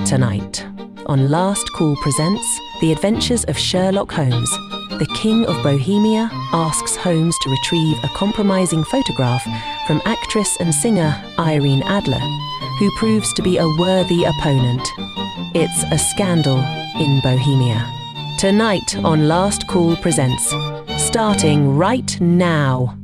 Tonight, on Last Call presents The Adventures of Sherlock Holmes. The King of Bohemia asks Holmes to retrieve a compromising photograph from actress and singer Irene Adler, who proves to be a worthy opponent. It's a scandal in Bohemia. Tonight on Last Call presents, starting right now.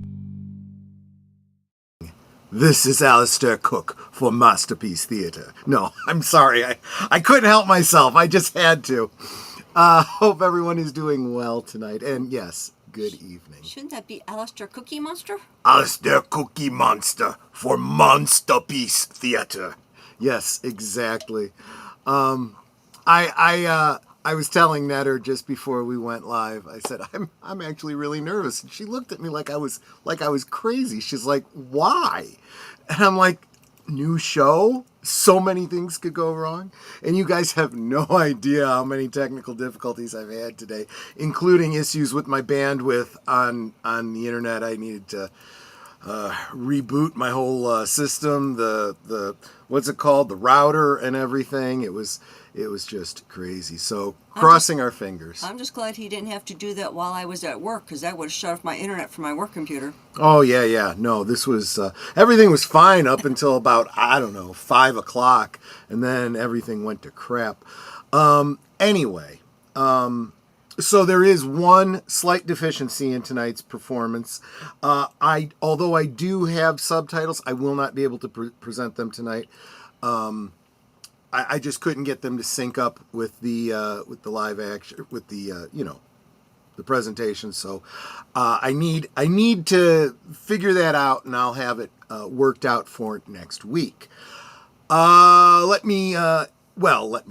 This is Alistair Cook for Masterpiece Theatre. No, I'm sorry. I couldn't help myself. I just had to. Hope everyone is doing well tonight. And yes, good evening. Shouldn't that be Alistair Cookie Monster? Alistair Cookie Monster for Masterpiece Theatre. Yes, exactly. I was telling Netter just before we went live. I said I'm actually really nervous, and she looked at me like I was crazy. She's like, "Why?" And I'm like, "New show? So many things could go wrong." And you guys have no idea how many technical difficulties I've had today, including issues with my bandwidth on the internet. I needed to reboot my whole system, the what's it called, the router and everything. It was just crazy. So crossing our fingers. I'm just glad he didn't have to do that while I was at work, because that would have shut off my internet from my work computer. Oh yeah. No, this was everything was fine up until about 5 o'clock, and then everything went to crap. Anyway. So there is one slight deficiency in tonight's performance. Although I do have subtitles, I will not be able to present them tonight. I just couldn't get them to sync up with the live action, with the presentation. So I need to figure that out, and I'll have it worked out for next week. Let me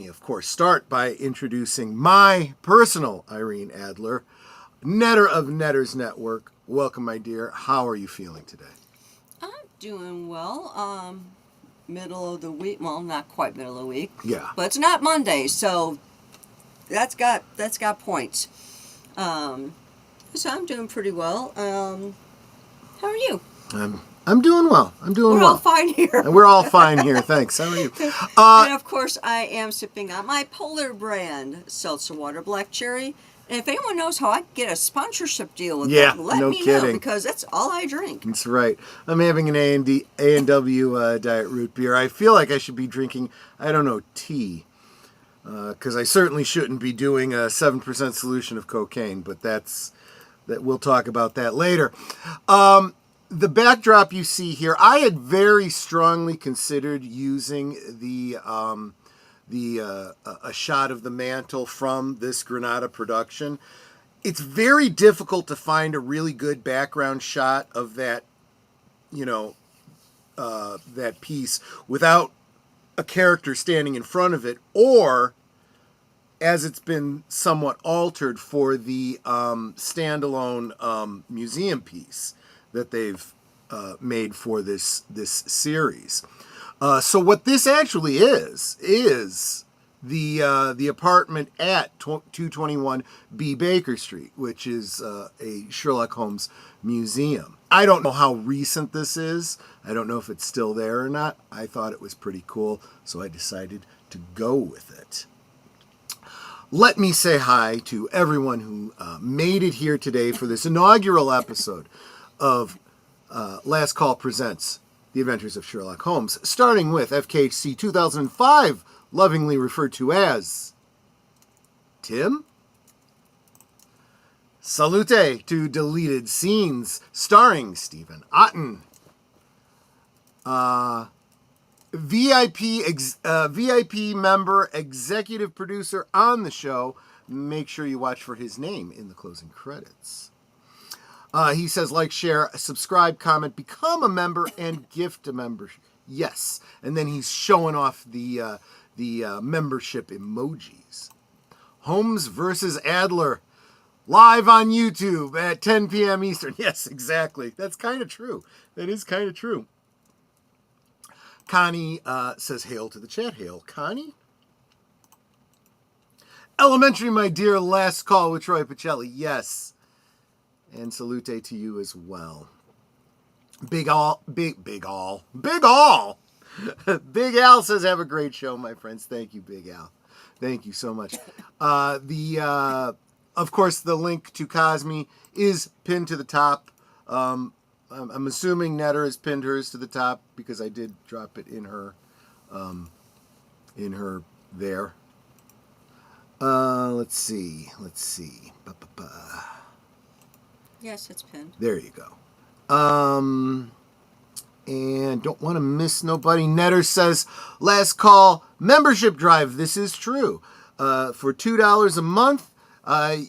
of course start by introducing my personal Irene Adler, Netter of Netter's Network. Welcome, my dear. How are you feeling today? I'm doing well. Middle of the week. Well, not quite middle of the week. Yeah. But it's not Monday, so that's got points. So I'm doing pretty well. How are you? I'm doing well. We're all fine here. And we're all fine here. Thanks. How are you? And of course, I am sipping on my Polar brand seltzer water, Black Cherry. And if anyone knows how I can get a sponsorship deal with them, let me know, because that's all I drink. That's right. I'm having an A&W Diet Root Beer. I feel like I should be drinking, tea. Because I certainly shouldn't be doing a 7% solution of cocaine. But we'll talk about that later. The backdrop you see here, I had very strongly considered using a shot of the mantle from this Granada production. It's very difficult to find a really good background shot of that, that piece without a character standing in front of it, or as it's been somewhat altered for the standalone museum piece that they've made for this series. So what this actually is the apartment at 221 B. Baker Street, which is a Sherlock Holmes museum. I don't know how recent this is. I don't know if it's still there or not. I thought it was pretty cool, so I decided to go with it. Let me say hi to everyone who made it here today for this inaugural episode of Last Call Presents The Adventures of Sherlock Holmes, starting with FKHC 2005, lovingly referred to as Tim. Salute to Deleted Scenes, starring Stephen Otten. VIP member, executive producer on the show. Make sure you watch for his name in the closing credits. He says, like, share, subscribe, comment, become a member, and gift a membership. Yes. And then he's showing off the membership emojis. Holmes versus Adler, live on YouTube at 10 p.m. Eastern. Yes, exactly. That's kind of true. That is kind of true. Connie says, hail to the chat. Hail, Connie. Elementary, my dear, last call with Troy Pacelli. Yes. And salute to you as well. Big all. Big Al says, have a great show, my friends. Thank you, Big Al. Thank you so much. Of course, the link to Cosme is pinned to the top. I'm assuming Netter has pinned hers to the top because I did drop it in her there. Let's see. Yes, it's pinned. There you go. And don't want to miss nobody. Netter says, last call membership drive. This is true. For $2 a month,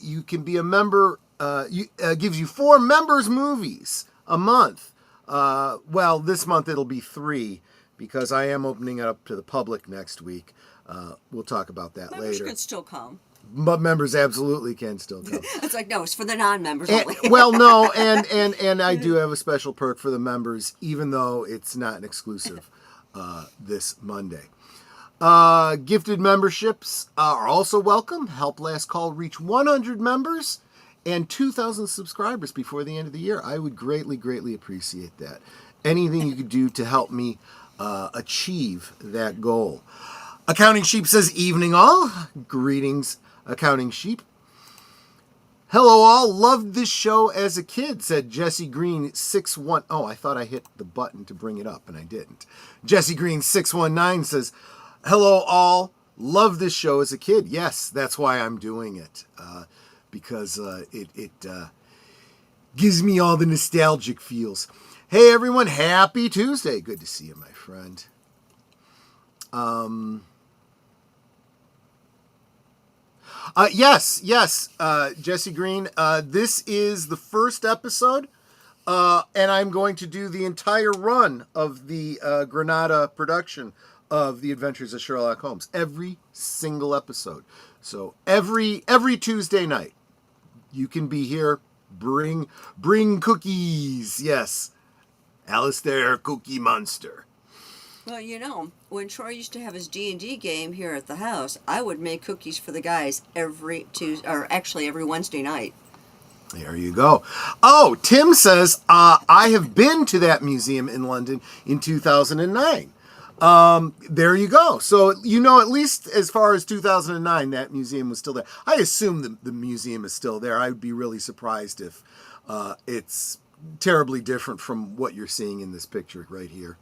you can be a member. Gives you 4 members movies a month. Well, this month it'll be 3 because I am opening it up to the public next week. We'll talk about that Members later. can still come. But members absolutely can still come. It's like, no, it's for the non-members only. Well, no, and I do have a special perk for the members, even though it's not an exclusive this Monday. Gifted memberships are also welcome. Help Last Call reach 100 members and 2,000 subscribers before the end of the year. I would greatly, greatly appreciate that. Anything you could do to help me achieve that goal. Accounting Sheep says, evening all. Greetings, Accounting Sheep. Hello all. Loved this show as a kid, said Jesse Green 61. Oh, I thought I hit the button to bring it up, and I didn't. Jesse Green 619 says, hello all. Loved this show as a kid. Yes, that's why I'm doing it. Because it gives me all the nostalgic feels. Hey everyone, happy Tuesday. Good to see you, my friend. Yes, Jesse Green. This is the first episode, and I'm going to do the entire run of the Granada production of The Adventures of Sherlock Holmes. Every single episode. So every Tuesday night, you can be here. Bring cookies. Yes, Alistair Cookie Monster. Well, you know, when Troy used to have his D&D game here at the house, I would make cookies for the guys every Tuesday, or actually every Wednesday night. There you go. Oh, Tim says, I have been to that museum in London in 2009. There you go. So, you know, at least as far as 2009, that museum was still there. I assume the museum is still there. I would be really surprised if it's terribly different from what you're seeing in this picture right here.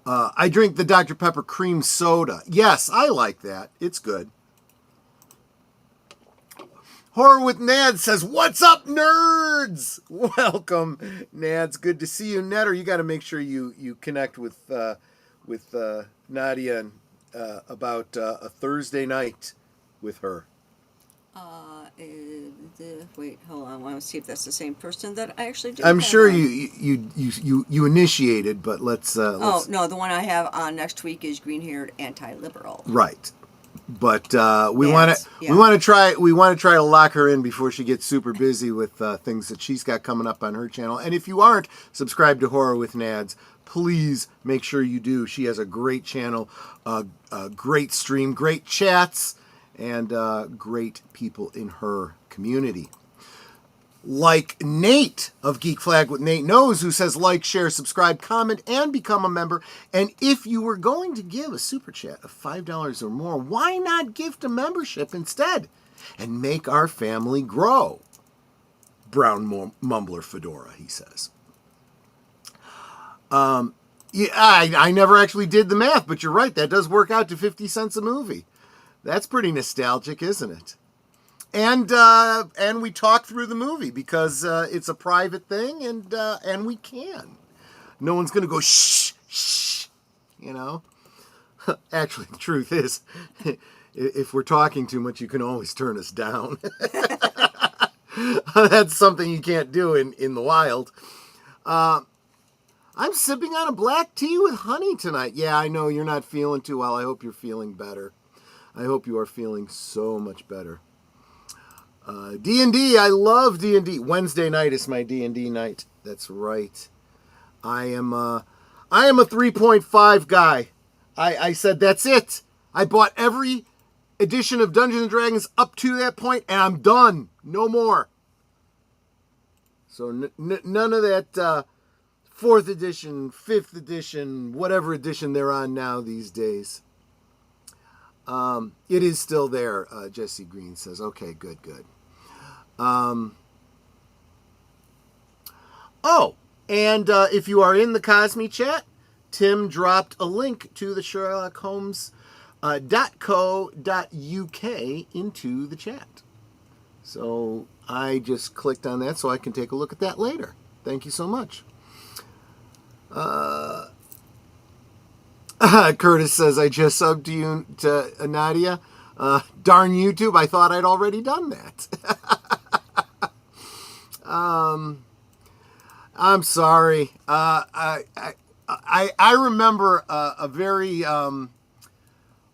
I drink the Dr. Pepper cream soda. Yes, I like that. It's good. Horror with Nads says, what's up, nerds? Welcome, Nads. Good to see you. Netter, you got to make sure you connect with Nadia and, about a Thursday night with her. Wait, hold on. I want to see if that's the same person that I actually did. I'm sure you initiated, but let's. Oh no, the one I have on next week is green-haired anti-liberal. Right, but we want to try to lock her in before she gets super busy with things that she's got coming up on her channel. And if you aren't subscribed to Horror with Nads, please make sure you do. She has a great channel, a great stream, great chats, and great people in her community. Like Nate of Geek Flag with Nate Knows, who says like, share, subscribe, comment, and become a member. And if you were going to give a super chat of $5 or more, why not gift a membership instead and make our family grow? Brown Mumbler Fedora, he says. Yeah, I never actually did the math, but you're right. That does work out to 50 cents a movie. That's pretty nostalgic, isn't it? And we talk through the movie because it's a private thing, and we can. No one's going to go shh, you know. Actually, the truth is, if we're talking too much, you can always turn us down. That's something you can't do in the wild. I'm sipping on a black tea with honey tonight. Yeah, I know you're not feeling too well. I hope you're feeling better. I hope you are feeling so much better. D&D, I love D&D. Wednesday night is my D&D night. That's right. I am a 3.5 guy. I said that's it. I bought every edition of Dungeons & Dragons up to that point, and I'm done. No more. So none of that 4th edition, 5th edition, whatever edition they're on now these days. It is still there, Jesse Green says. Okay, good. And if you are in the Cosme chat, Tim dropped a link to the Sherlock Holmes .co.uk into the chat. So I just clicked on that so I can take a look at that later. Thank you so much. Curtis says, I just subbed to you, to Nadia. Darn YouTube, I thought I'd already done that. I'm sorry. I remember a very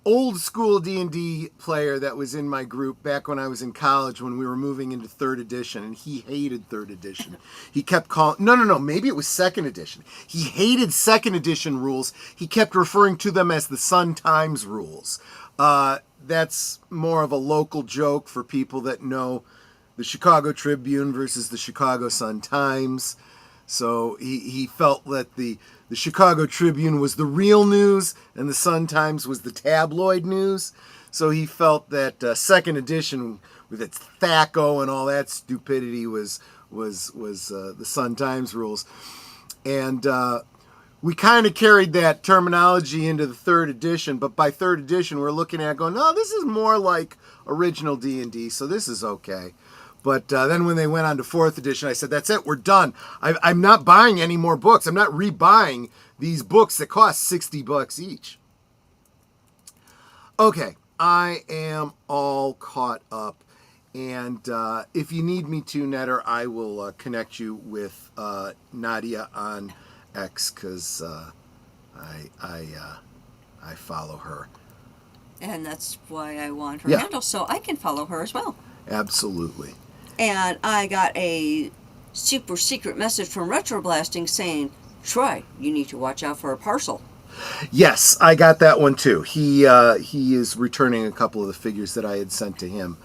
old school D&D player that was in my group back when I was in college when we were moving into 3rd edition, and he hated 3rd edition. He kept calling... No, maybe it was 2nd edition. He hated 2nd edition rules. He kept referring to them as the Sun Times rules. That's more of a local joke for people that know the Chicago Tribune versus the Chicago Sun-Times. So he felt that the Chicago Tribune was the real news and the Sun-Times was the tabloid news. So he felt that 2nd edition with its Thacko and all that stupidity was the Sun-Times rules. And we kind of carried that terminology into the 3rd edition, but by 3rd edition we're looking at going, no, this is more like original D&D, so this is okay. But then when they went on to 4th edition, I said, that's it, we're done. I'm not buying any more books. I'm not rebuying these books that cost $60 each. Okay, I am all caught up. And if you need me to, Netter, I will connect you with Nadia on X, because I follow her. And that's why I want her handle, so I can follow her as well. Absolutely. And I got a super secret message from Retroblasting saying, Troy, you need to watch out for a parcel. Yes, I got that one too. He is returning a couple of the figures that I had sent to him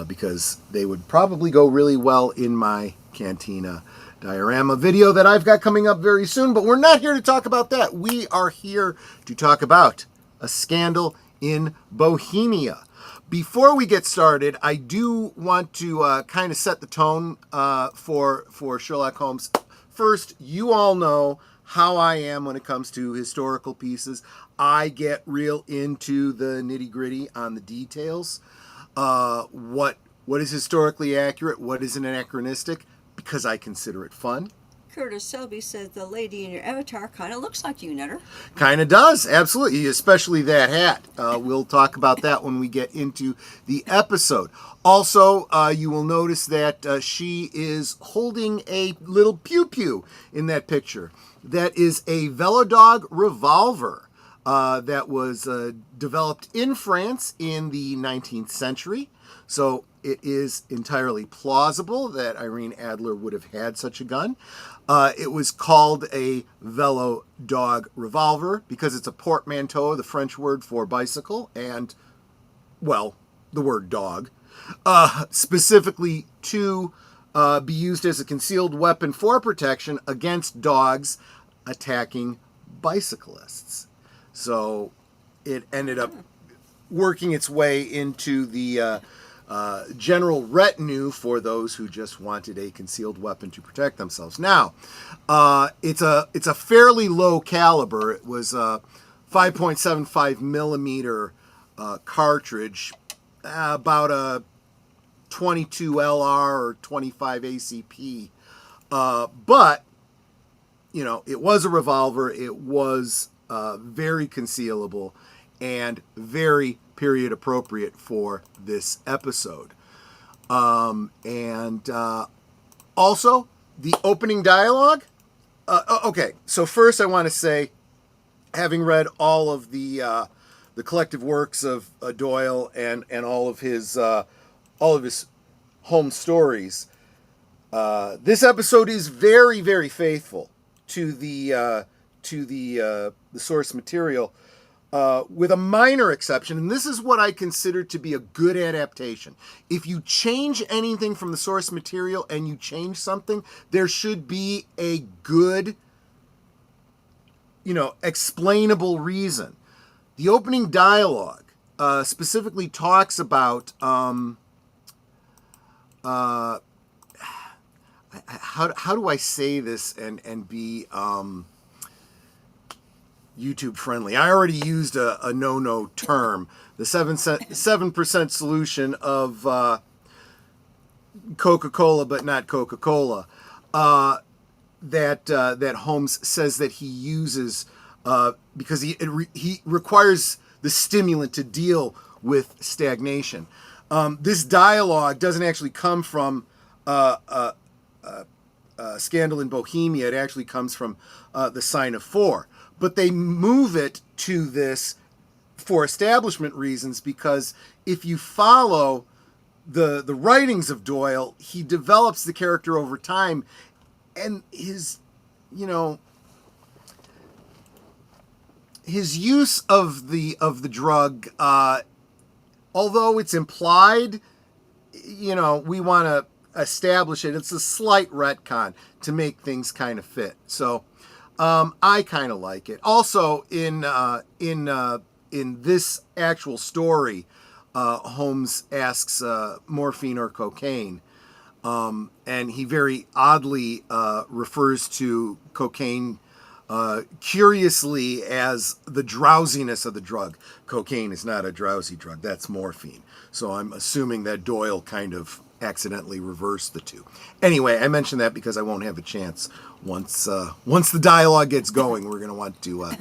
because they would probably go really well in my Cantina diorama video that I've got coming up very soon. But we're not here to talk about that. We are here to talk about A Scandal in Bohemia. Before we get started, I do want to kind of set the tone for Sherlock Holmes. First, you all know how I am when it comes to historical pieces. I get real into the nitty-gritty on the details. What is historically accurate, what is anachronistic, because I consider it fun. Curtis Selby says the lady in your avatar kind of looks like you, Netter. Kind of does, absolutely, especially that hat. We'll talk about that when we get into the episode. Also, you will notice that she is holding a little pew-pew in that picture. That is a Velodog revolver that was developed in France in the 19th century. So it is entirely plausible that Irene Adler would have had such a gun. It was called a Velodog revolver because it's a portmanteau, the French word for bicycle, and, well, the word dog. Specifically to be used as a concealed weapon for protection against dogs attacking bicyclists. So it ended up working its way into the general retinue for those who just wanted a concealed weapon to protect themselves. Now, it's a fairly low caliber. It was a 5.75 millimeter cartridge, about a 22 LR or 25 ACP. But, you know, it was a revolver. It was very concealable and very period appropriate for this episode. And also, the opening dialogue. Okay, so first I want to say, having read all of the collective works of Doyle and all of his home stories, this episode is very, very faithful to the source material. With a minor exception, and this is what I consider to be a good adaptation. If you change anything from the source material and you change something, there should be a good explainable reason. The opening dialogue specifically talks about how do I say this and be YouTube friendly? I already used a no term. The 7% solution of Coca-Cola, but not Coca-Cola. That Holmes says that he uses because he requires the stimulant to deal with stagnation. This dialogue doesn't actually come from Scandal in Bohemia. It actually comes from the Sign of Four. But they move it to this for establishment reasons, because if you follow the writings of Doyle, he develops the character over time, and his use of the drug, although it's implied, we want to establish it. It's a slight retcon to make things kind of fit. So I kind of like it. Also, in this actual story, Holmes asks morphine or cocaine, and he very oddly refers to cocaine curiously as the drowsiness of the drug. Cocaine is not a drowsy drug. That's morphine. So I'm assuming that Doyle kind of accidentally reversed the two. Anyway, I mentioned that because I won't have a chance once the dialogue gets going. We're going to want to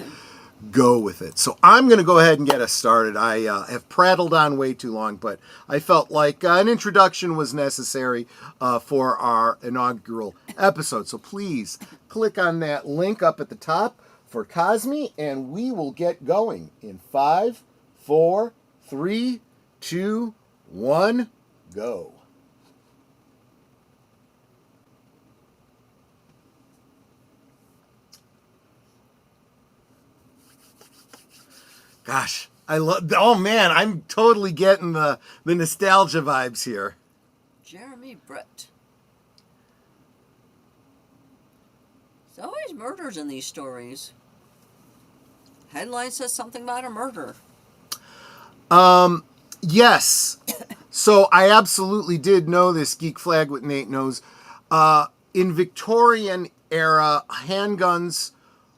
go with it. So I'm going to go ahead and get us started. I have prattled on way too long, but I felt like an introduction was necessary for our inaugural episode. So please click on that link up at the top for Cosme, and we will get going in 5, 4, 3, 2, 1, go. Gosh, I love. Oh man, I'm totally getting the nostalgia vibes here. Jeremy Brett. There's always murders in these stories. Headline says something about a murder. Yes. So I absolutely did know this. Geek Flag with Nate knows. In Victorian era, handguns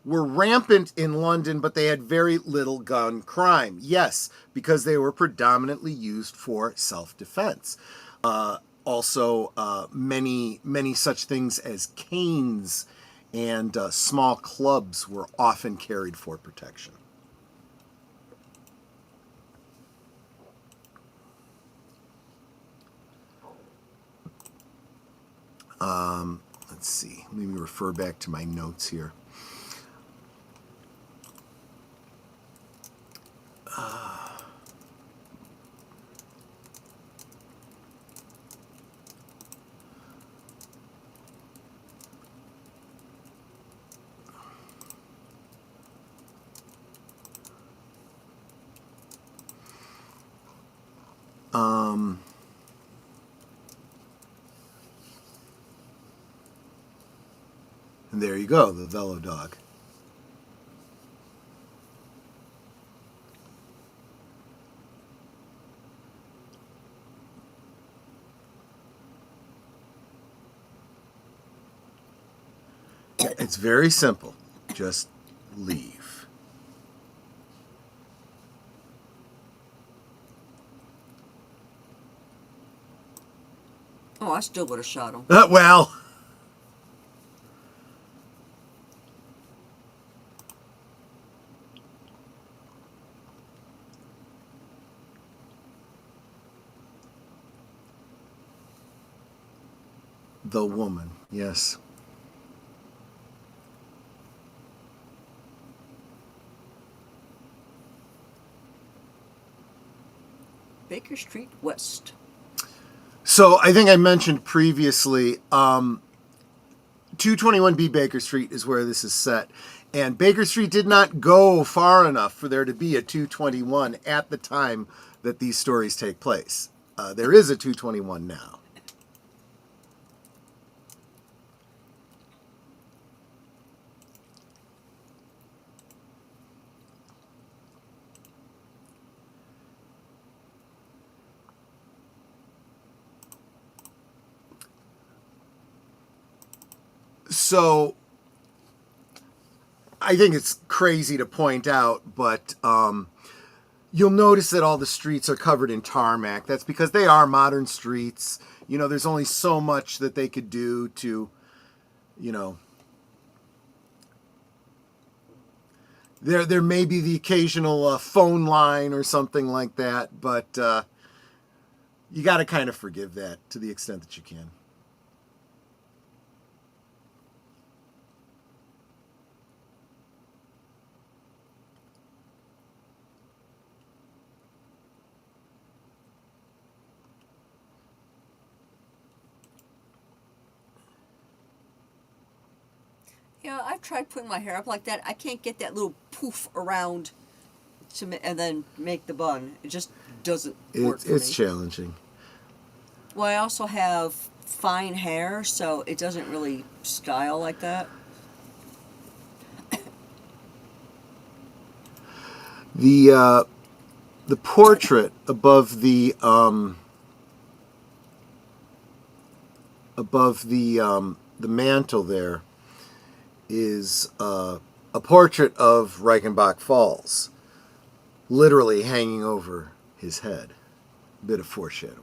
were rampant in London, but they had very little gun crime. Yes, because they were predominantly used for self-defense. Also, many such things as canes and small clubs were often carried for protection. Let's see. Let me refer back to my notes here. And there you go, the Velo Dog. It's very simple. Just leave. Oh, I still would have shot him. Well. The woman, yes. Baker Street West. So I think I mentioned previously, 221B Baker Street is where this is set. And Baker Street did not go far enough for there to be a 221 at the time that these stories take place. There is a 221 now. So I think it's crazy to point out, but you'll notice that all the streets are covered in tarmac. That's because they are modern streets. You know, there's only so much that they could do to, you know, there may be the occasional phone line or something like that, but you got to kind of forgive that to the extent that you can. Yeah, I've tried putting my hair up like that. I can't get that little poof around and then make the bun. It just doesn't work for me. It's challenging. Well, I also have fine hair, so it doesn't really style like that. The portrait above the mantle there is a portrait of Reichenbach Falls, literally hanging over his head. A bit of foreshadowing.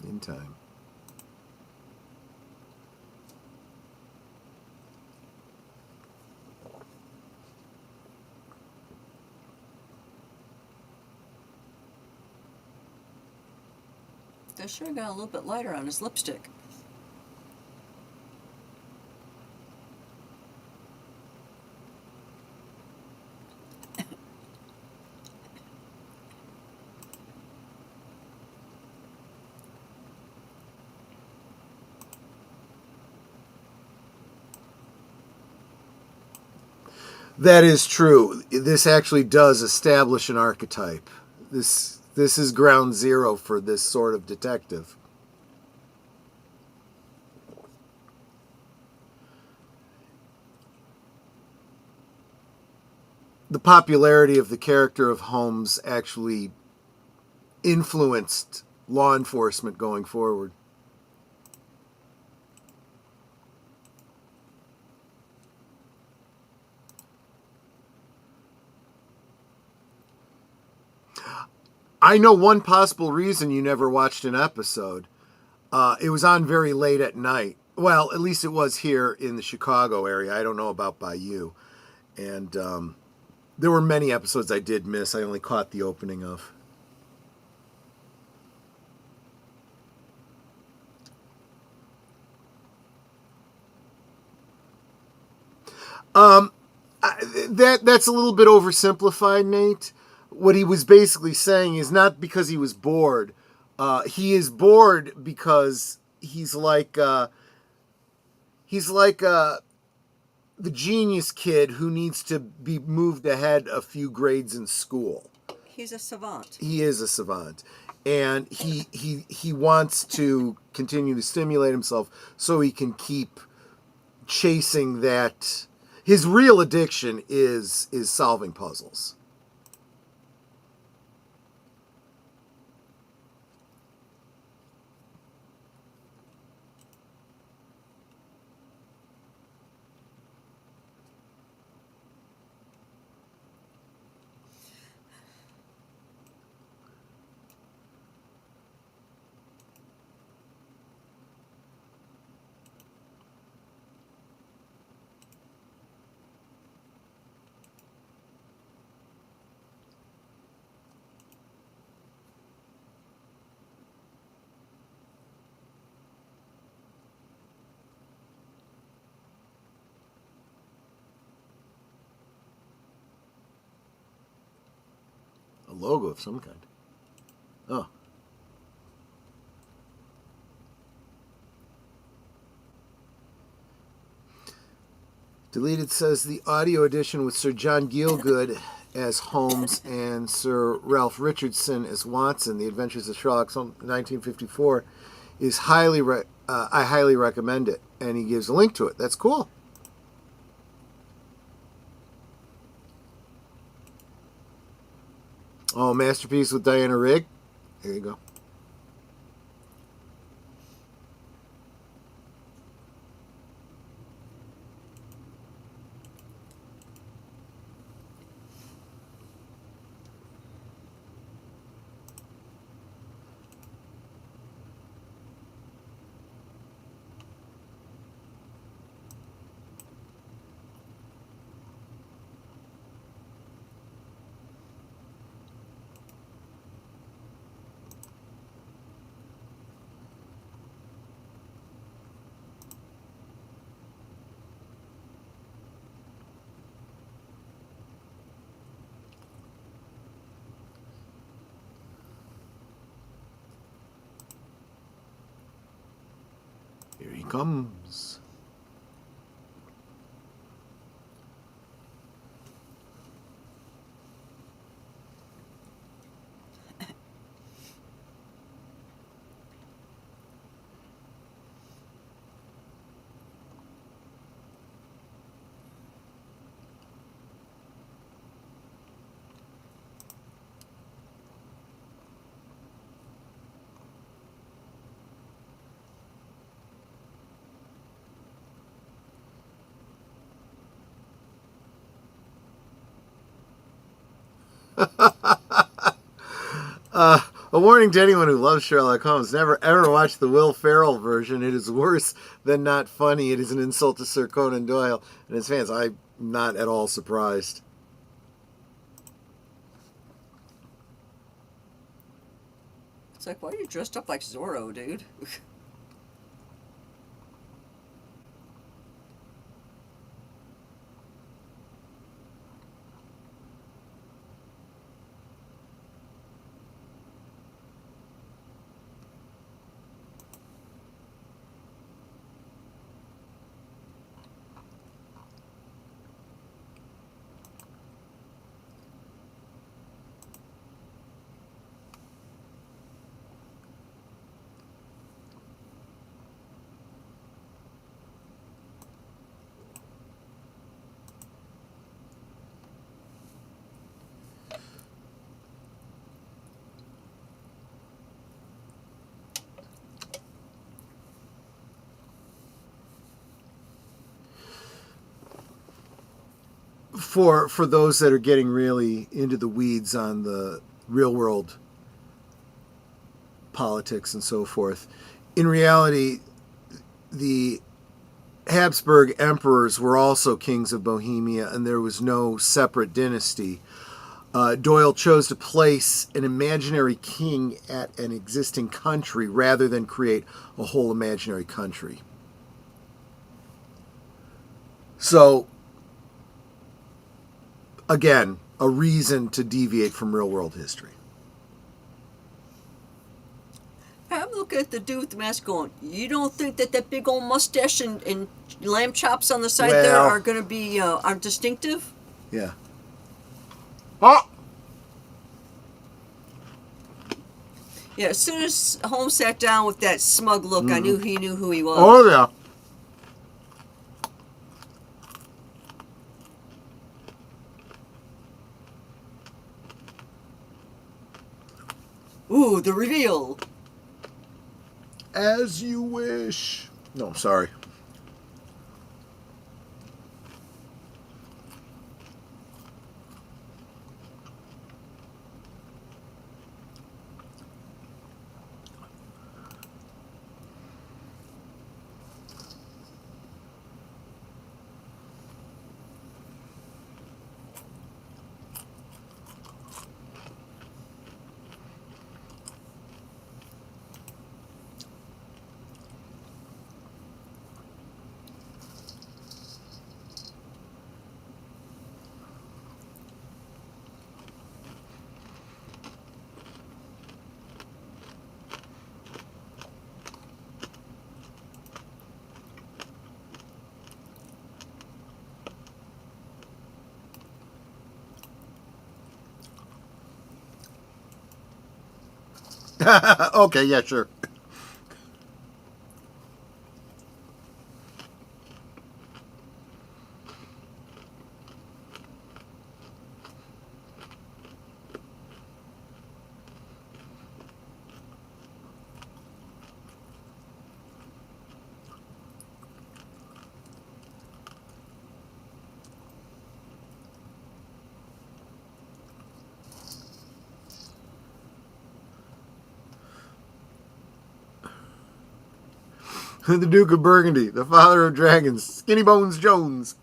In time. They sure got a little bit lighter on his lipstick. That is true. This actually does establish an archetype. This is ground zero for this sort of detective. The popularity of the character of Holmes actually influenced law enforcement going forward. I know one possible reason you never watched an episode. It was on very late at night. Well, at least it was here in the Chicago area. I don't know about by you. And there were many episodes I did miss. I only caught the opening of. That's a little bit oversimplified, Nate. What he was basically saying is not because he was bored. He is bored because he's like the genius kid who needs to be moved ahead a few grades in school. He's a savant. He is a savant. And he wants to continue to stimulate himself so he can keep chasing that. His real addiction is solving puzzles. logo of some kind. Oh. Deleted says the audio edition with Sir John Gielgud as Holmes and Sir Ralph Richardson as Watson, The Adventures of Sherlock Holmes, 1954, is I highly recommend it. And he gives a link to it. That's cool. Oh, Masterpiece with Diana Rigg. There you go. Here he comes. A warning to anyone who loves Sherlock Holmes. Never ever watch the Will Ferrell version. It is worse than not funny. It is an insult to Sir Conan Doyle and his fans. I'm not at all surprised. It's like, why are you dressed up like Zorro, dude? For those that are getting really into the weeds on the real world politics and so forth, in reality, the Habsburg emperors were also kings of Bohemia, and there was no separate dynasty. Doyle chose to place an imaginary king at an existing country rather than create a whole imaginary country. So, again, a reason to deviate from real-world history. I'm looking at the dude with the mask going, you don't think that big old mustache and lamb chops on the side there are going to be are distinctive? Yeah. Oh! Yeah, as soon as Holmes sat down with that smug look, I knew he knew who he was. Oh, yeah. Ooh, the reveal. As you wish. No, sorry. Okay, yeah, sure. The Duke of Burgundy, the father of dragons, Skinny Bones Jones.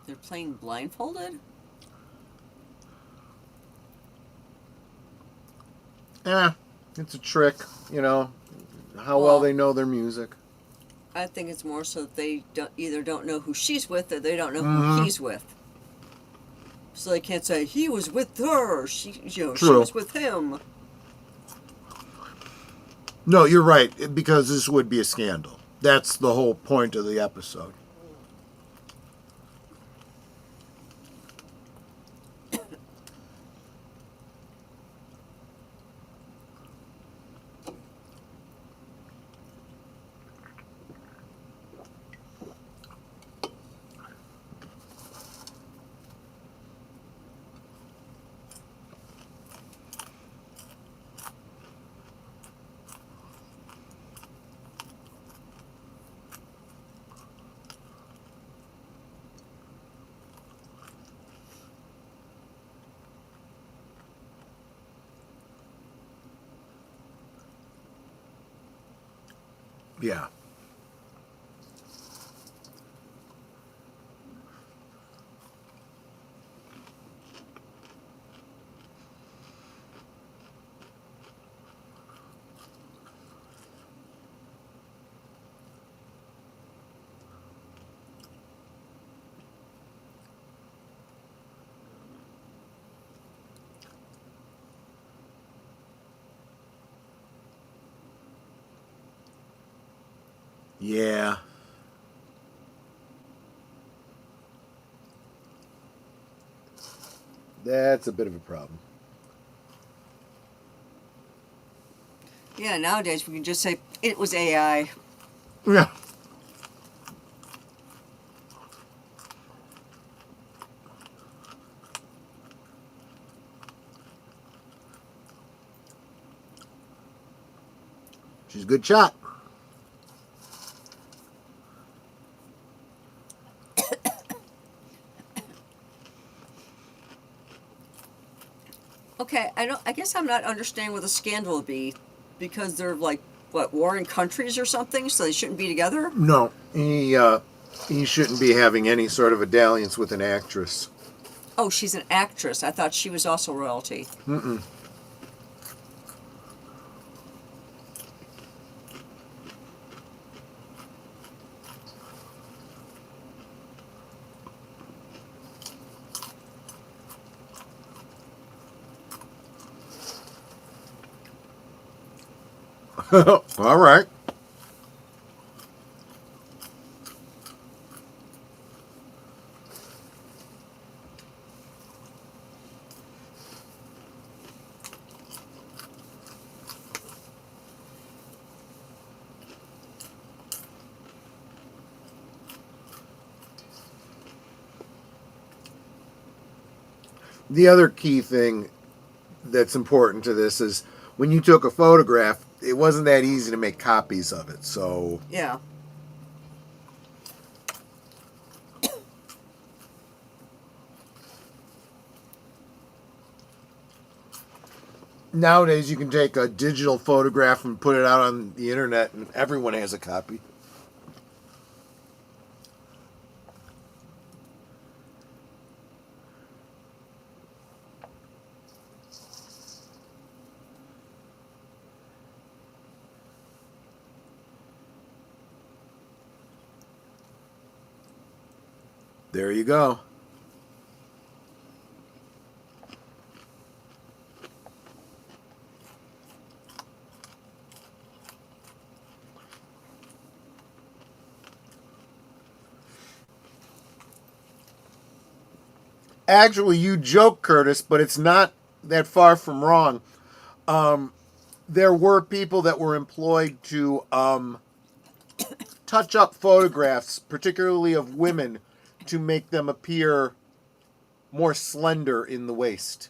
They're playing blindfolded? Yeah, it's a trick, you know, how well they know their music. I think it's more so that they either don't know who she's with or they don't know who he's with. So they can't say, he was with her, she was with him. No, you're right, because this would be a scandal. That's the whole point of the episode. Yeah. Yeah. That's a bit of a problem. Yeah, nowadays we can just say, it was AI. Yeah. She's a good shot. Okay, I guess I'm not understanding what the scandal would be, because they're like, what, warring countries or something, so they shouldn't be together? No, he shouldn't be having any sort of a dalliance with an actress. Oh, she's an actress. I thought she was also royalty. Mm-mm. All right. The other key thing that's important to this is when you took a photograph, it wasn't that easy to make copies of it. So yeah. Nowadays you can take a digital photograph and put it out on the internet and everyone has a copy. There you go. Actually, you joke, Curtis, but it's not that far from wrong. There were people that were employed to touch up photographs, particularly of women, to make them appear more slender in the waist.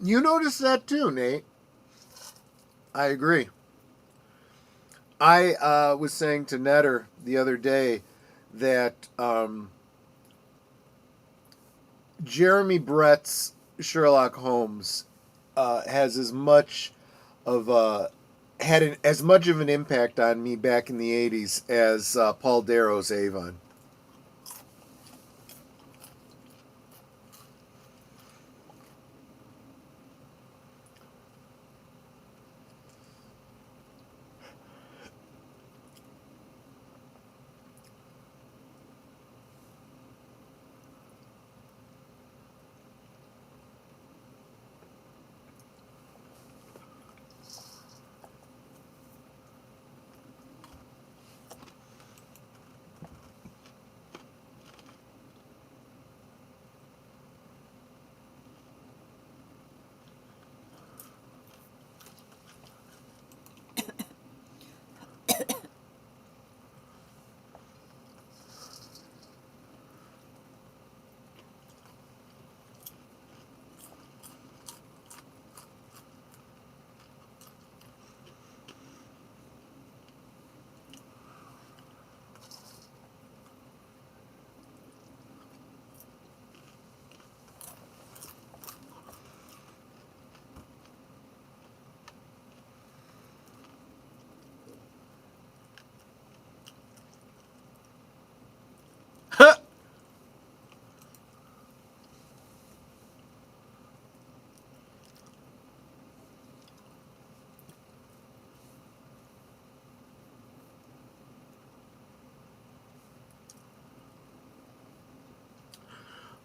You noticed that too, Nate. I agree. I was saying to Netter the other day that Jeremy Brett's Sherlock Holmes has as much of as much of an impact on me back in the 80s as Paul Darrow's Avon.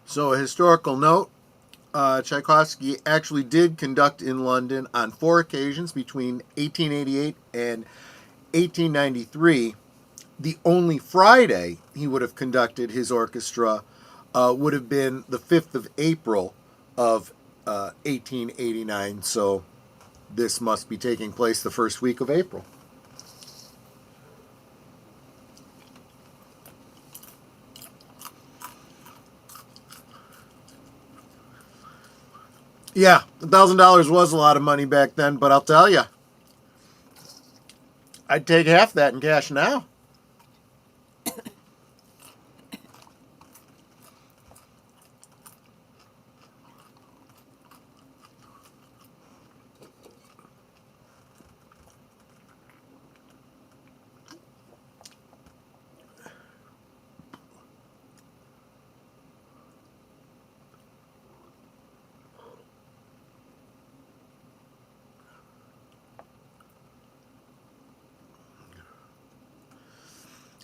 So, a historical note, Tchaikovsky actually did conduct in London on 4 occasions between 1888 and 1893. The only Friday he would have conducted his orchestra would have been the 5th of April of 1889. So, this must be taking place the first week of April. Yeah, $1,000 was a lot of money back then, but I'll tell you, I'd take half that in cash now.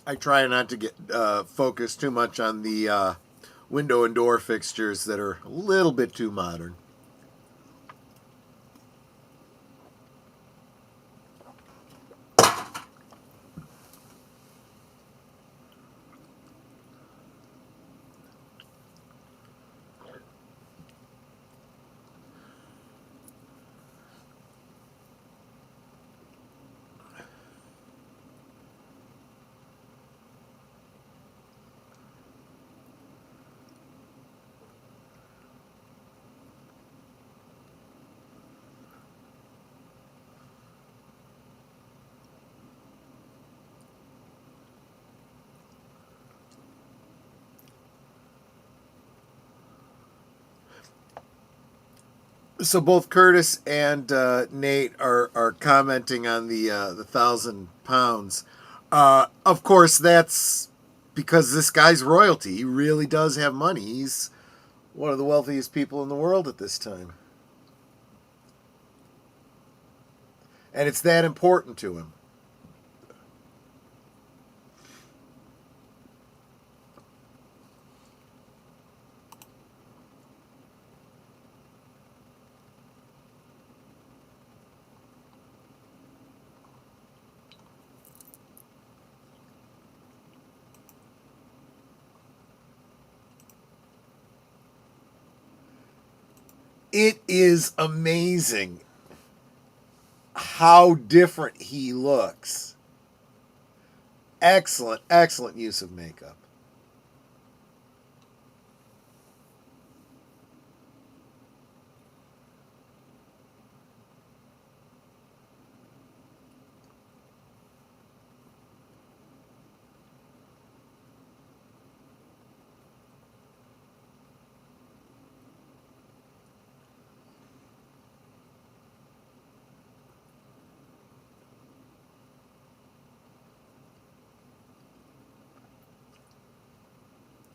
I try not to get focused too much on the window and door fixtures that are a little bit too modern. So both Curtis and Nate are commenting on the £1,000. Of course, that's because this guy's royalty. He really does have money. He's one of the wealthiest people in the world at this time, and it's that important to him. It is amazing how different he looks. Excellent, excellent use of makeup.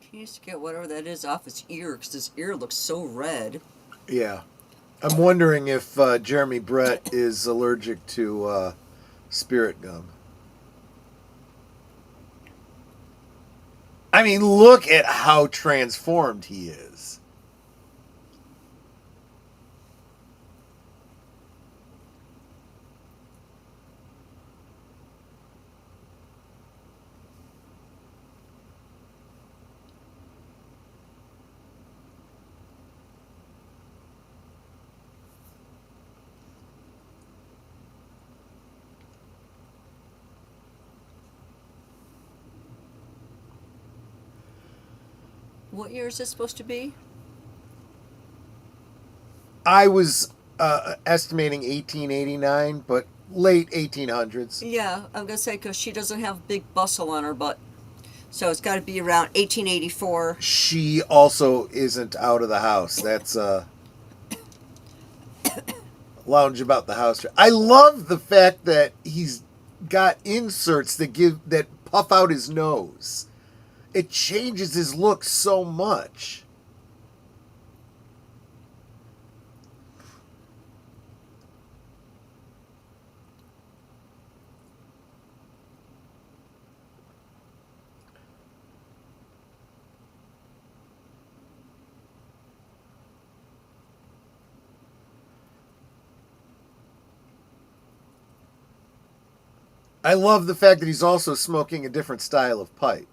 He needs to get whatever that is off his ear, because his ear looks so red. Yeah. I'm wondering if Jeremy Brett is allergic to spirit gum. I mean, look at how transformed he is. What year is this supposed to be? I was estimating 1889, but late 1800s. Yeah, I'm going to say because she doesn't have big bustle on her butt. So it's got to be around 1884. She also isn't out of the house. That's lounge about the house. I love the fact that he's got inserts that puff out his nose. It changes his look so much. I love the fact that he's also smoking a different style of pipe.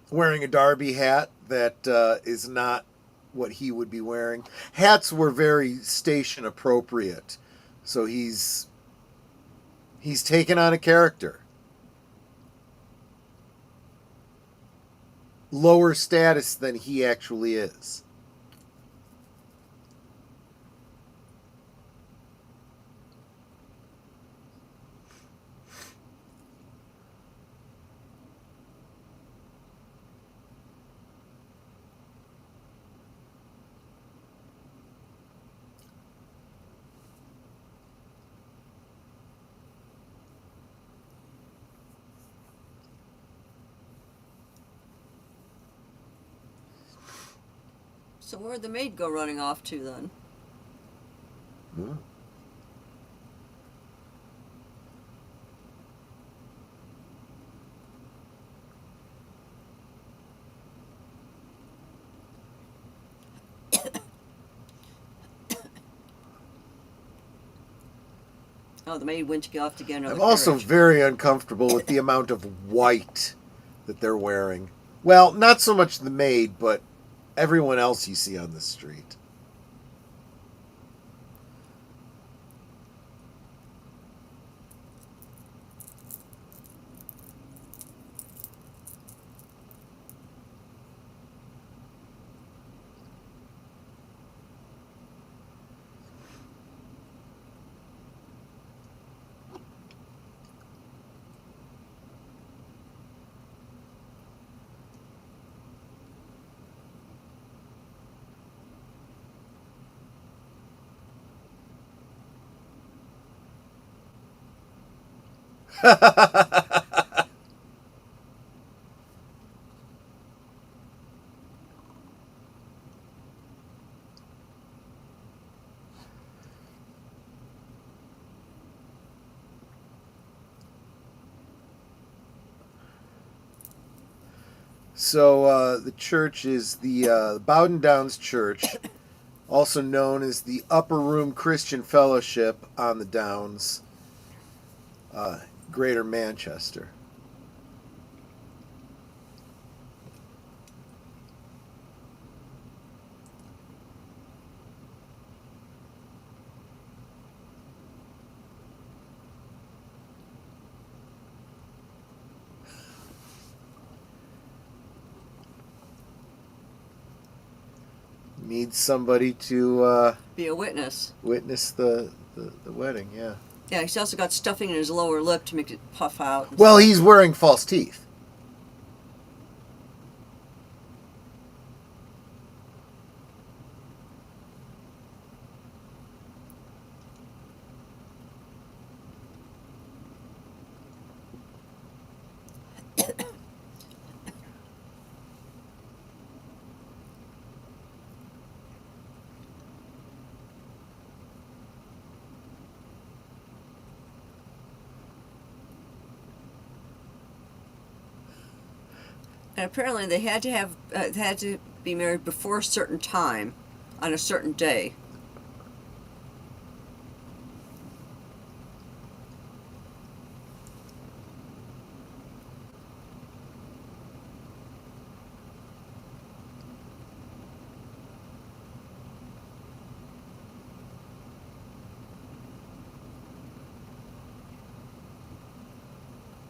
Wearing a derby hat that is not what he would be wearing. Hats were very station appropriate. So he's taken on a character. Lower status than he actually is. So where'd the maid go running off to then? Hmm. Oh, the maid went to get off to get another I'm also carriage. very uncomfortable with the amount of white that they're wearing. Well, not so much the maid, but everyone else you see on the street. So the church is the Bowden Downs Church, also known as the Upper Room Christian Fellowship on the Downs, Greater Manchester. needs somebody to be a witness. Witness the wedding, yeah. Yeah, he's also got stuffing in his lower lip to make it puff out. Well, he's wearing false teeth. And apparently they had to be married before a certain time, on a certain day.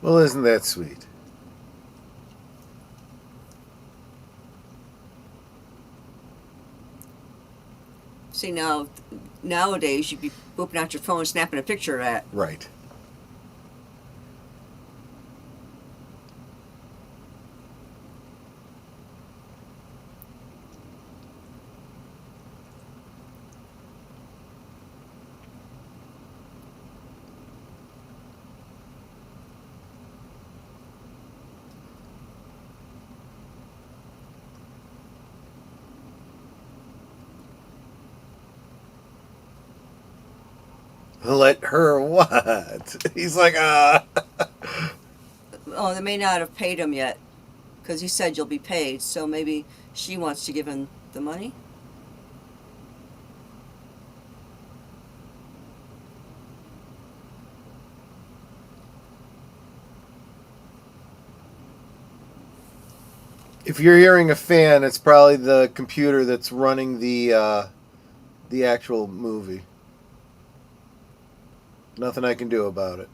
Well, isn't that sweet? See, nowadays you'd be whooping out your phone and snapping a picture of that. Right. Let her what? He's like, Oh, they may not have paid him yet, because he said you'll be paid, so maybe she wants to give him the money? If you're hearing a fan, it's probably the computer that's running the actual movie. Nothing I can do about it.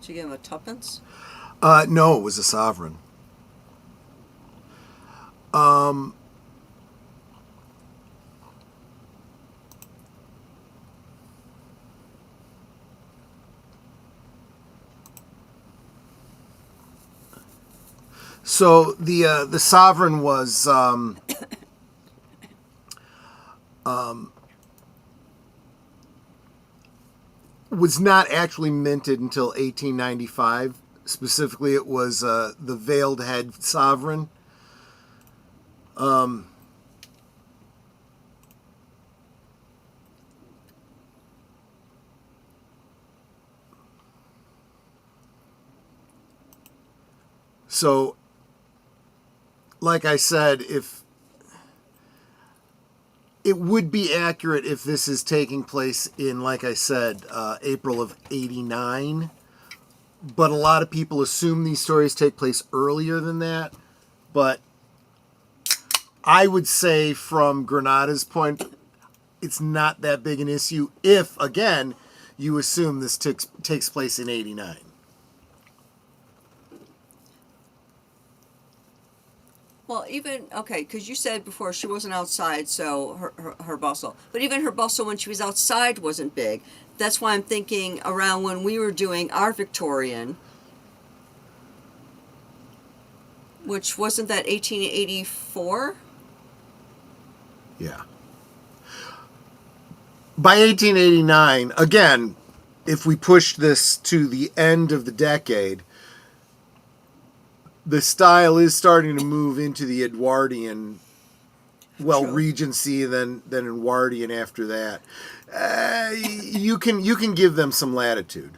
Did you give him a tuppence? No, it was a sovereign. So the sovereign was not actually minted until 1895. Specifically, it was the veiled head sovereign. So, like I said, if it would be accurate if this is taking place in, like I said, April of '89. But a lot of people assume these stories take place earlier than that. But I would say from Granada's point, it's not that big an issue if, again, you assume this takes place in '89. Well, even, okay, because you said before she wasn't outside, so her bustle. But even her bustle when she was outside wasn't big. That's why I'm thinking around when we were doing our Victorian, which wasn't that 1884? Yeah. By 1889, again, if we push this to the end of the decade, the style is starting to move into the Edwardian, well, True. Regency, then Edwardian after that. You can give them some latitude.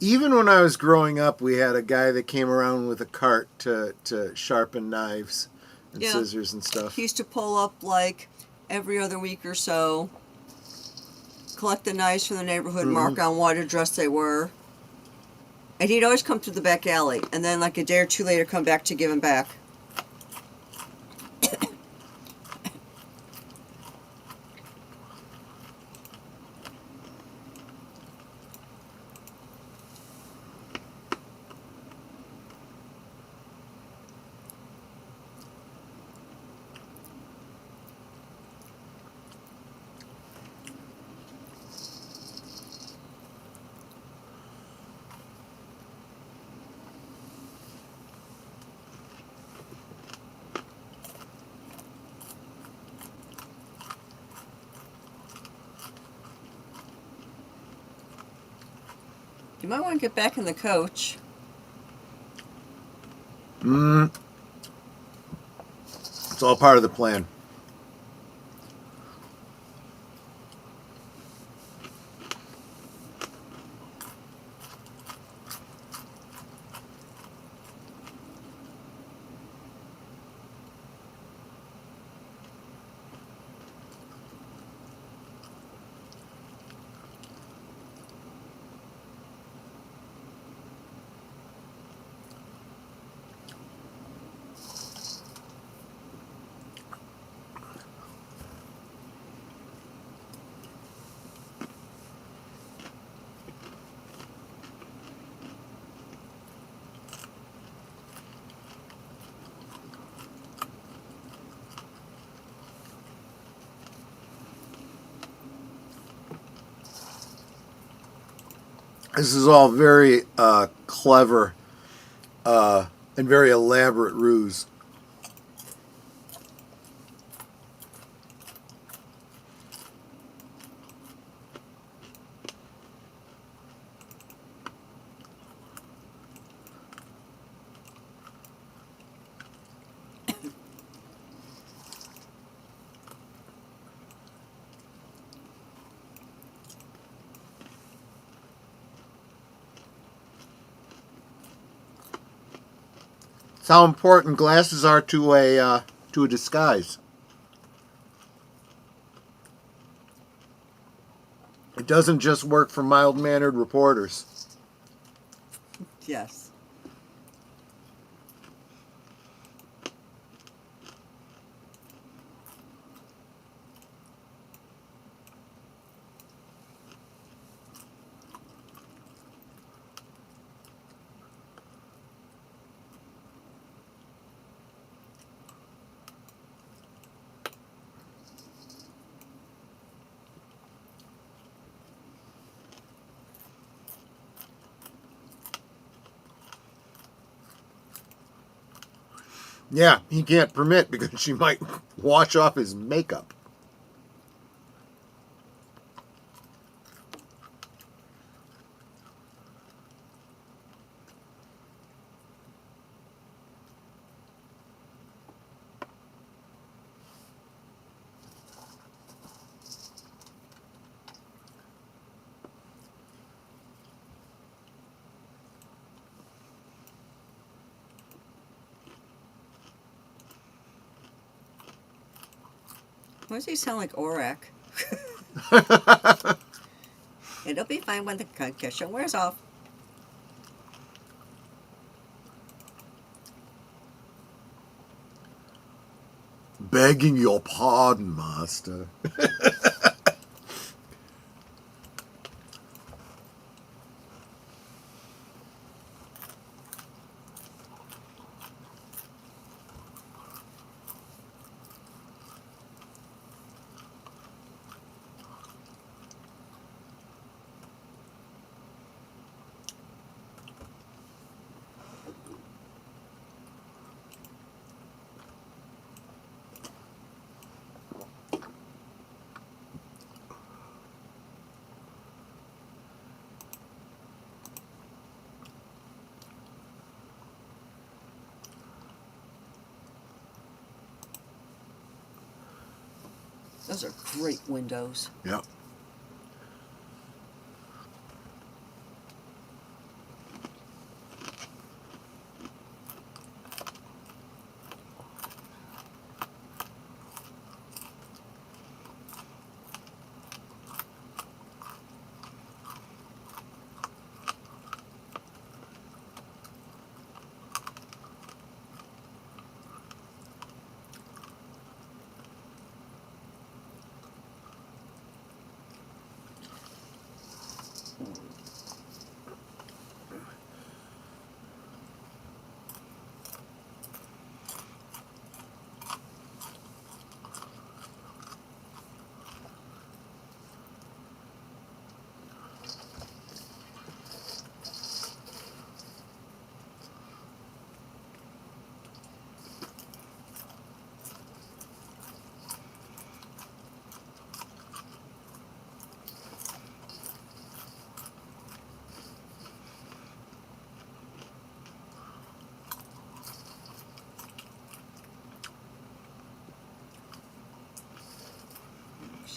Even when I was growing up, we had a guy that came around with a cart to sharpen knives and scissors and stuff. He used to pull up like every other week or so, collect the knives from the neighborhood, mark on what address they were. And he'd always come through the back alley, and then like a day or two later come back to give them back. You might want to get back in the coach. It's all part of the plan. This is all very clever and very elaborate ruse. How important glasses are to a disguise. It doesn't just work for mild-mannered reporters. Yes. Yeah, he can't permit because she might wash off his makeup. Why does he sound like Aurak? It'll be fine when the concussion wears off. Begging your pardon, master. Those are great windows. Yep.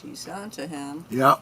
She's onto him. Yep.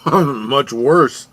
Much worse.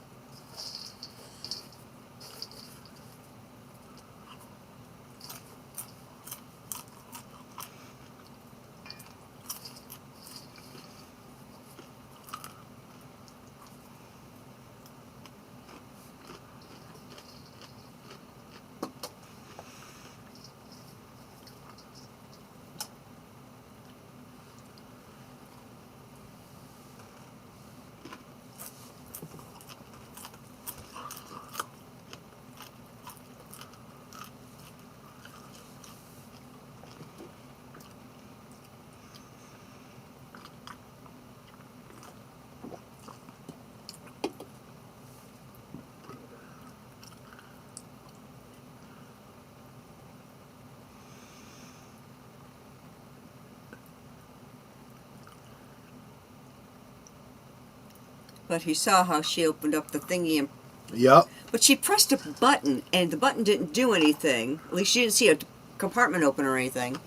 But he saw how she opened up the thingy and... Yep. But she pressed a button, and the button didn't do anything. At least she didn't see a compartment open or anything.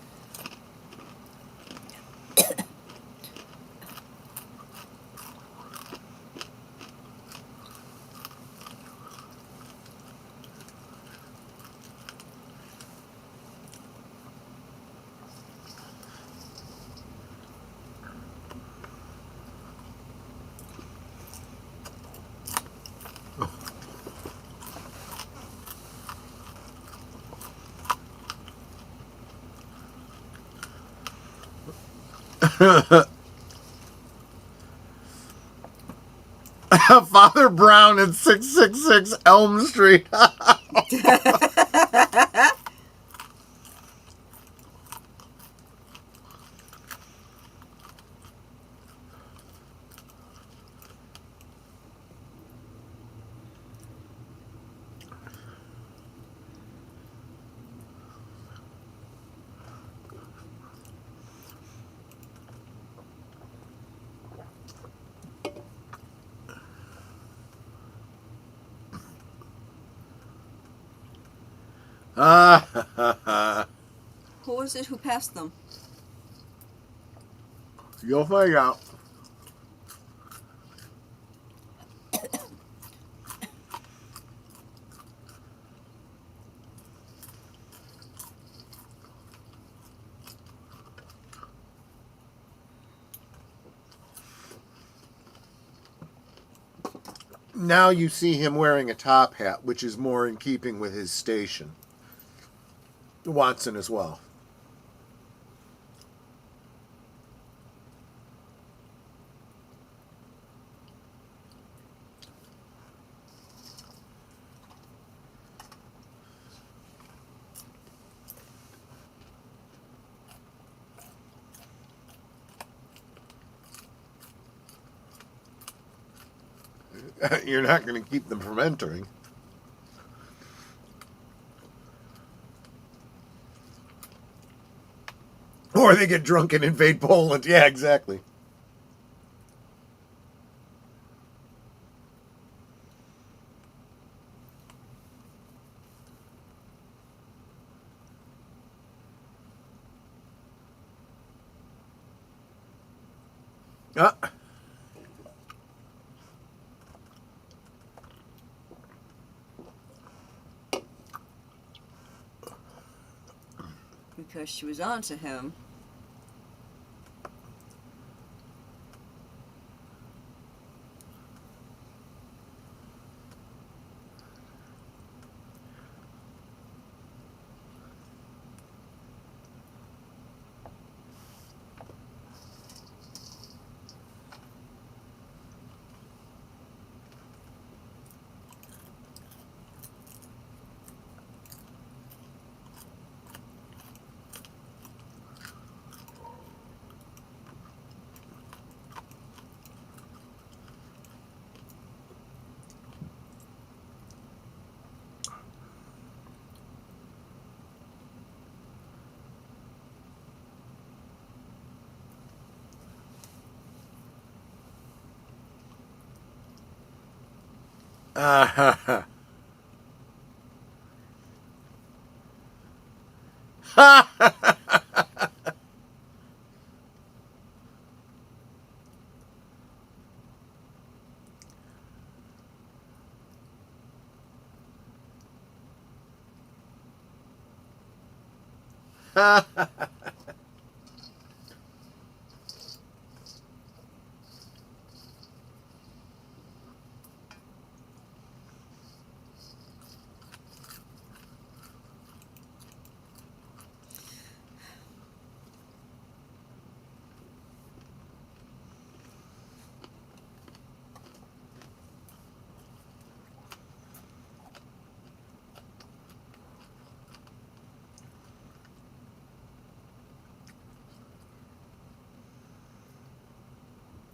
Father Brown at 666 Elm Street. Who was it who passed them? You'll find out. Now you see him wearing a top hat, which is more in keeping with his station. Watson as well. You're not going to keep them from entering. Or they get drunk and invade Poland. Yeah, exactly. Because she was on to him. Uh,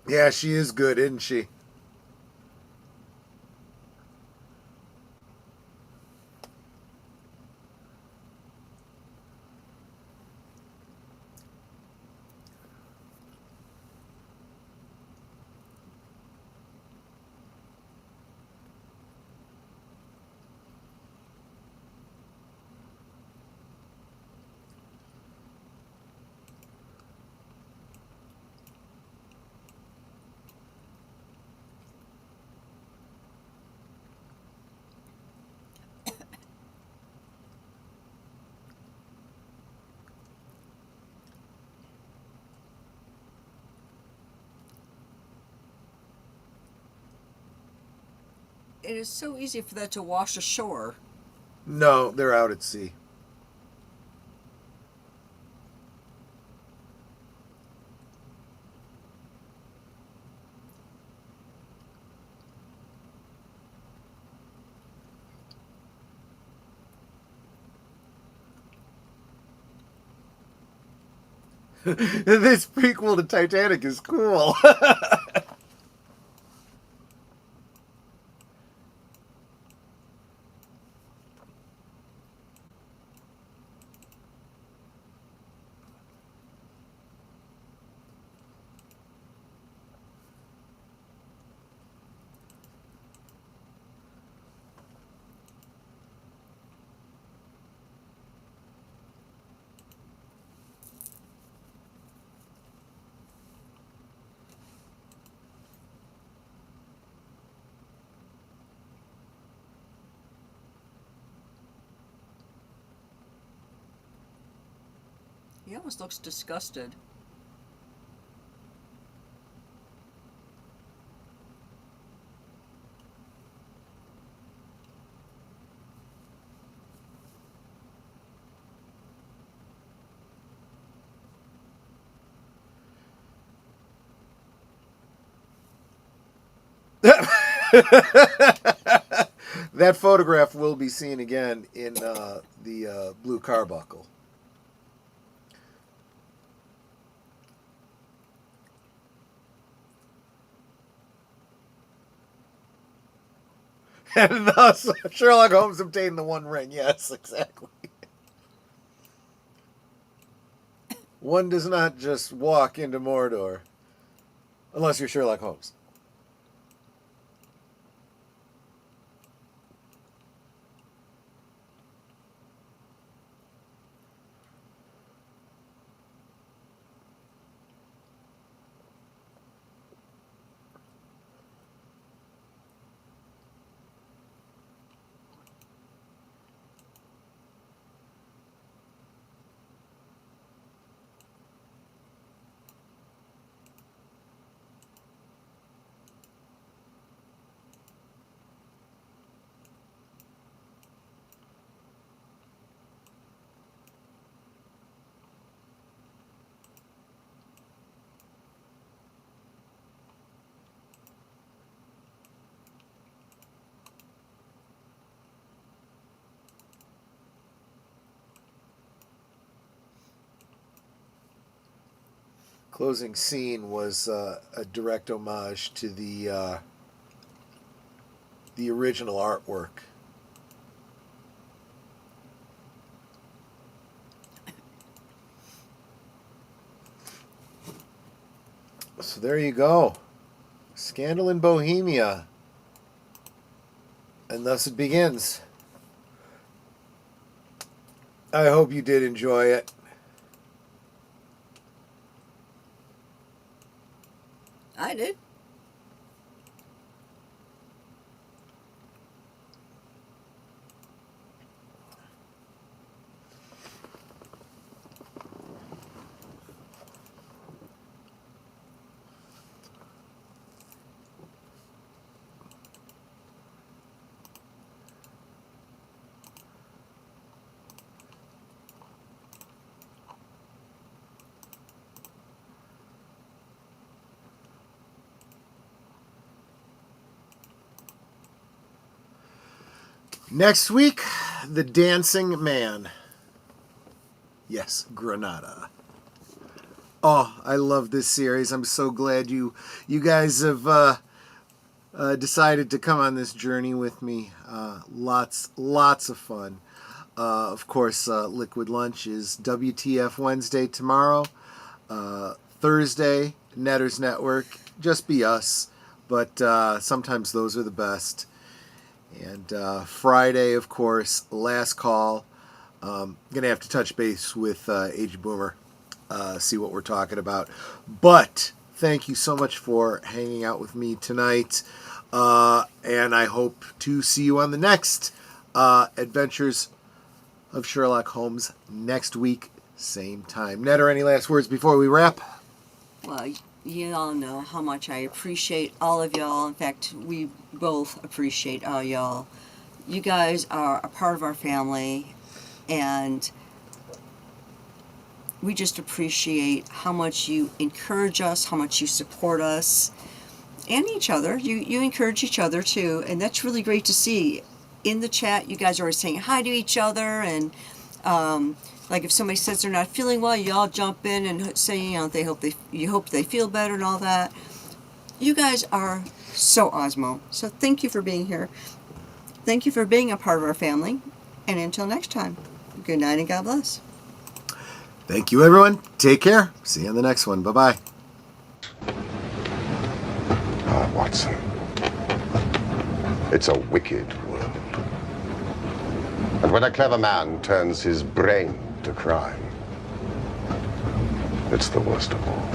yeah, she is good, isn't she? It is so easy for that to wash ashore. No, they're out at sea. This prequel to Titanic is cool. He almost looks disgusted. That photograph will be seen again in the blue carbuncle. And thus Sherlock Holmes obtained the One Ring. Yes, exactly. One does not just walk into Mordor unless you're Sherlock Holmes. Closing scene was a direct homage to the original artwork. So there you go. Scandal in Bohemia. And thus it begins. I hope you did enjoy it. I did. Next week, The Dancing Man. Yes, Granada. Oh, I love this series. I'm so glad you guys have decided to come on this journey with me. Lots of fun. Of course, Liquid Lunch is WTF Wednesday tomorrow. Thursday, Netters Network. Just be us. But sometimes those are the best. And Friday, of course, Last Call. Going to have to touch base with Age Boomer, see what we're talking about. But thank you so much for hanging out with me tonight. And I hope to see you on the next Adventures of Sherlock Holmes next week, same time. Netter, any last words before we wrap? Well, you all know how much I appreciate all of y'all. In fact, we both appreciate all y'all. You guys are a part of our family, and we just appreciate how much you encourage us, how much you support us, and each other. You encourage each other too, and that's really great to see. In the chat, you guys are always saying hi to each other, and like if somebody says they're not feeling well, you all jump in and say, you know, you hope they feel better and all that. You guys are so Osmo. So thank you for being here. Thank you for being a part of our family. And until next time, good night and God bless. Thank you, everyone. Take care. See you on the next one. Bye-bye. Ah, Watson. It's a wicked world. And when a clever man turns his brain to crime, it's the worst of all.